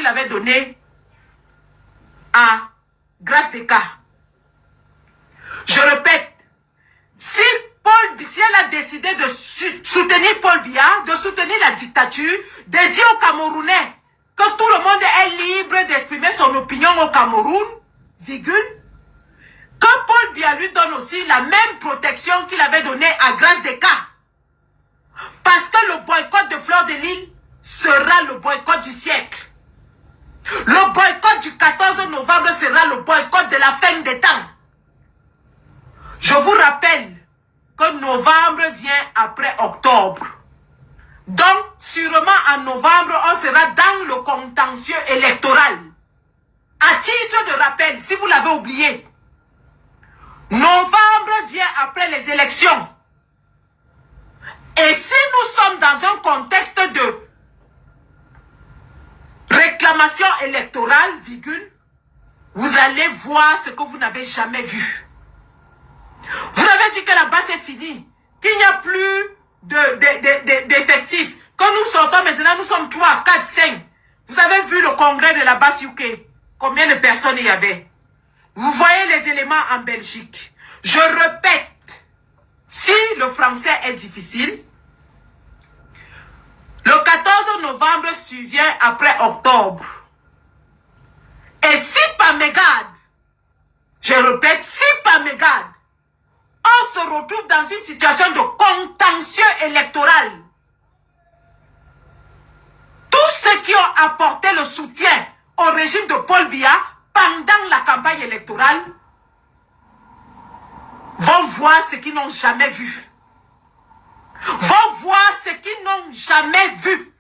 qu'il avait donnée à Grâce des cas. Je répète, si elle a décidé de soutenir Paul Biya, de soutenir la dictature, de dire aux Camerounais que tout le monde est libre d'exprimer son opinion au Cameroun, virgule, que Paul Biya lui donne aussi la même protection qu'il avait donnée à Grâce des cas. Parce que le boycott de Fleur de Lys sera le boycott du siècle. Le boycott du 14 novembre sera le boycott de la fin des temps. Je vous rappelle que novembre vient après octobre. Donc, sûrement en novembre, on sera dans le contentieux électoral. À titre de rappel, si vous l'avez oublié, novembre vient après les élections. Et si nous sommes dans un contexte de réclamation électorale, virgule, vous allez voir ce que vous n'avez jamais vu. Vous avez dit que la base est finie, qu'il n'y a plus d'effectifs, que nous sortons maintenant, nous sommes 3, 4, 5. Vous avez vu le congrès de la base UK, combien de personnes il y avait? Vous voyez les éléments en Belgique. Je répète, si le français est difficile, le 14 novembre survient après octobre. Et si par mégarde, je répète, si par mégarde, on se retrouve dans une situation de contentieux électoral, tous ceux qui ont apporté le soutien au régime de Paul Biya pendant la campagne électorale vont voir ce qu'ils n'ont jamais vu. Vont voir ce qu'ils n'ont jamais vu.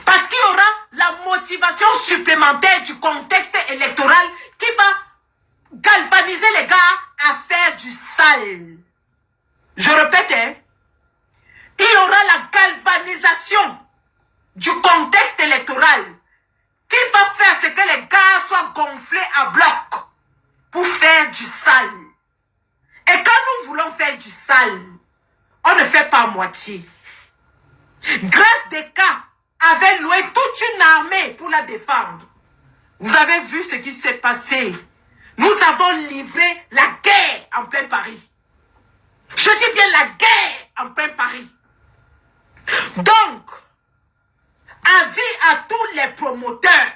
Parce qu'il y aura la motivation supplémentaire du contexte électoral qui va galvaniser les gars à faire du sale. Je répète, hein, il y aura la galvanisation du contexte électoral qui va faire ce que les gars soient gonflés à bloc pour faire du sale. Et quand nous voulons faire du sale, on ne fait pas à moitié. Grâce des cas avait loué toute une armée pour la défendre. Vous avez vu ce qui s'est passé. Nous avons livré la guerre en plein Paris. Je dis bien la guerre en plein Paris. Donc, avis à tous les promoteurs,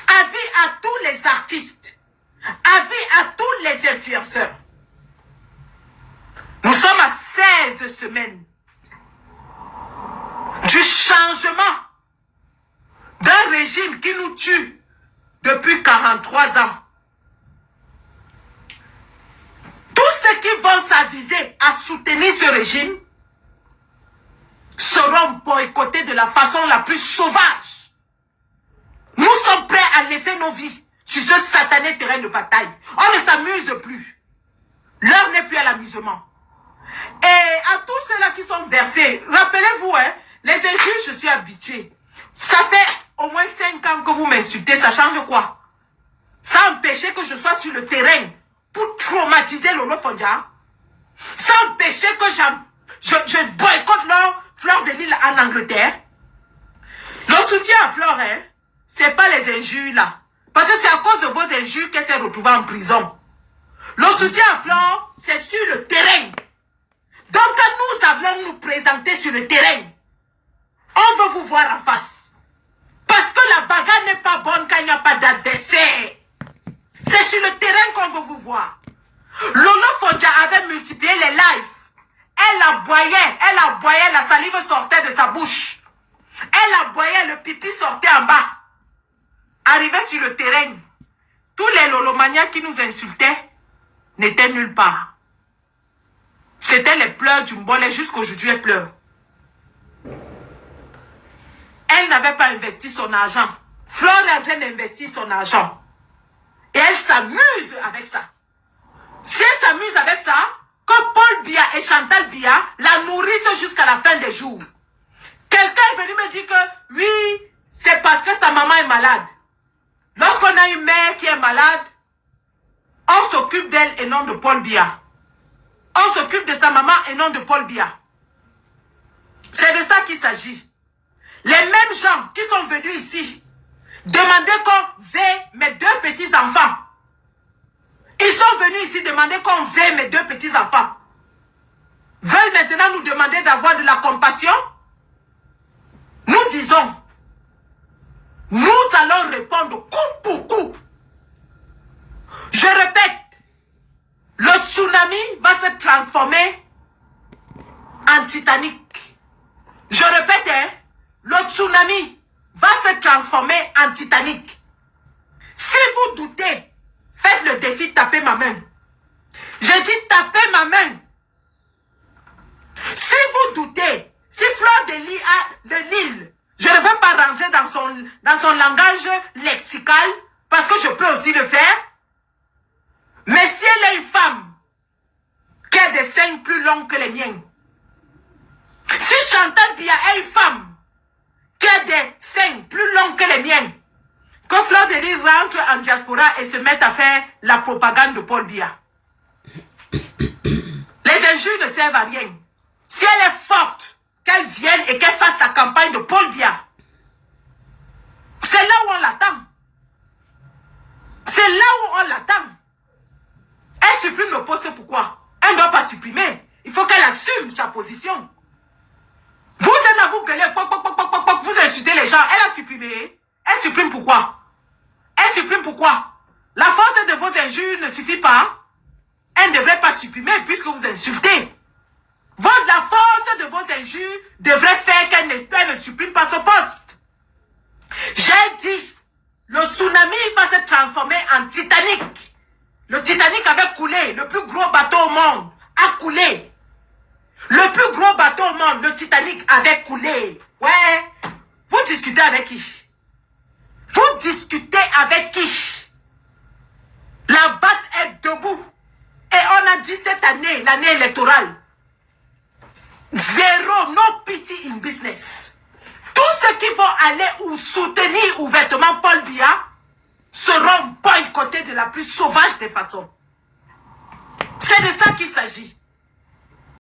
avis à tous les artistes, avis à tous les influenceurs. Nous sommes à 16 semaines du changement d'un régime qui nous tue depuis 43 ans. Tous ceux qui vont s'aviser à soutenir ce régime seront boycottés de la façon la plus sauvage. Nous sommes prêts à laisser nos vies sur ce satané terrain de bataille. On ne s'amuse plus. L'heure n'est plus à l'amusement. Et à tous ceux-là qui sont versés, rappelez-vous, hein, les injures, je suis habitué. Ça fait au moins 5 ans que vous m'insultez, ça change quoi? Ça empêchait que je sois sur le terrain pour traumatiser Lolo Fondia. Ça empêchait que je boycotte leur Fleur de Lys en Angleterre. Le soutien à Fleur, hein, c'est pas les injures là. Parce que c'est à cause de vos injures qu'elle s'est retrouvée en prison. Le soutien à Fleur, c'est sur le terrain. Donc quand nous allons nous présenter sur le terrain, on veut vous voir en face. Parce que la bagarre n'est pas bonne quand il n'y a pas d'adversaire. C'est sur le terrain qu'on veut vous voir. Lolo Fondia avait multiplié les lives. Elle aboyait, la salive sortait de sa bouche. Elle aboyait, le pipi sortait en bas. Arrivé sur le terrain, tous les lolomanias qui nous insultaient n'étaient nulle part. C'était les pleurs du Mbolé, jusqu'aujourd'hui elle pleure. Elle n'avait pas investi son argent. Fleur est en train d'investir son argent. Et elle s'amuse avec ça. Si elle s'amuse avec ça, que Paul Biya et Chantal Biya la nourrissent jusqu'à la fin des jours. Quelqu'un est venu me dire que oui, c'est parce que sa maman est malade. Lorsqu'on a une mère qui est malade, on s'occupe d'elle et non de Paul Biya. On s'occupe de sa maman et non de Paul Biya. C'est de ça qu'il s'agit. Les mêmes gens qui sont venus ici demander qu'on veille mes 2 petits-enfants. Ils sont venus ici demander qu'on veille mes 2 petits-enfants. Veulent maintenant nous demander d'avoir de la compassion. Nous disons, nous allons répondre coup pour coup. Je répète, le tsunami va se transformer en Titanic. Je répète, hein, le tsunami va se transformer en Titanic. Si vous doutez, faites le défi, tapez ma main. J'ai dit tapez ma main. Si vous doutez, si Fleur de Lille, je ne vais pas rentrer dans son langage lexical, parce que je peux aussi le faire. Mais si elle est une femme qui a des seins plus longs que les miens, si Chantal Biya est une femme qui a des seins plus longs que les miens, que Fleur de Lille rentre en diaspora et se mette à faire la propagande de Paul Biya. Les injures ne servent à rien. Si elle est forte, qu'elle vienne et qu'elle fasse la campagne de Paul Biya. C'est là où on l'attend. C'est là où on l'attend. Elle supprime le poste, pourquoi? Elle ne doit pas supprimer. Il faut qu'elle assume sa position. Vous êtes là, vous gueulez, vous insultez les gens. Elle a supprimé. Elle supprime pourquoi? Elle supprime pourquoi? La force de vos injures ne suffit pas. Elle ne devrait pas supprimer puisque vous insultez. La force de vos injures devrait faire qu'elle ne supprime pas ce poste. J'ai dit, le tsunami va se transformer en Titanic. Le Titanic avait coulé, le plus gros bateau au monde a coulé. Le plus gros bateau au monde, le Titanic, avait coulé. Ouais. Vous discutez avec qui? Vous discutez avec qui? La base est debout. Et on a dit cette année, l'année électorale, zéro, no pity in business. Tous ceux qui vont aller ou soutenir ouvertement Paul Biya seront boycottés de la plus sauvage des façons. C'est de ça qu'il s'agit.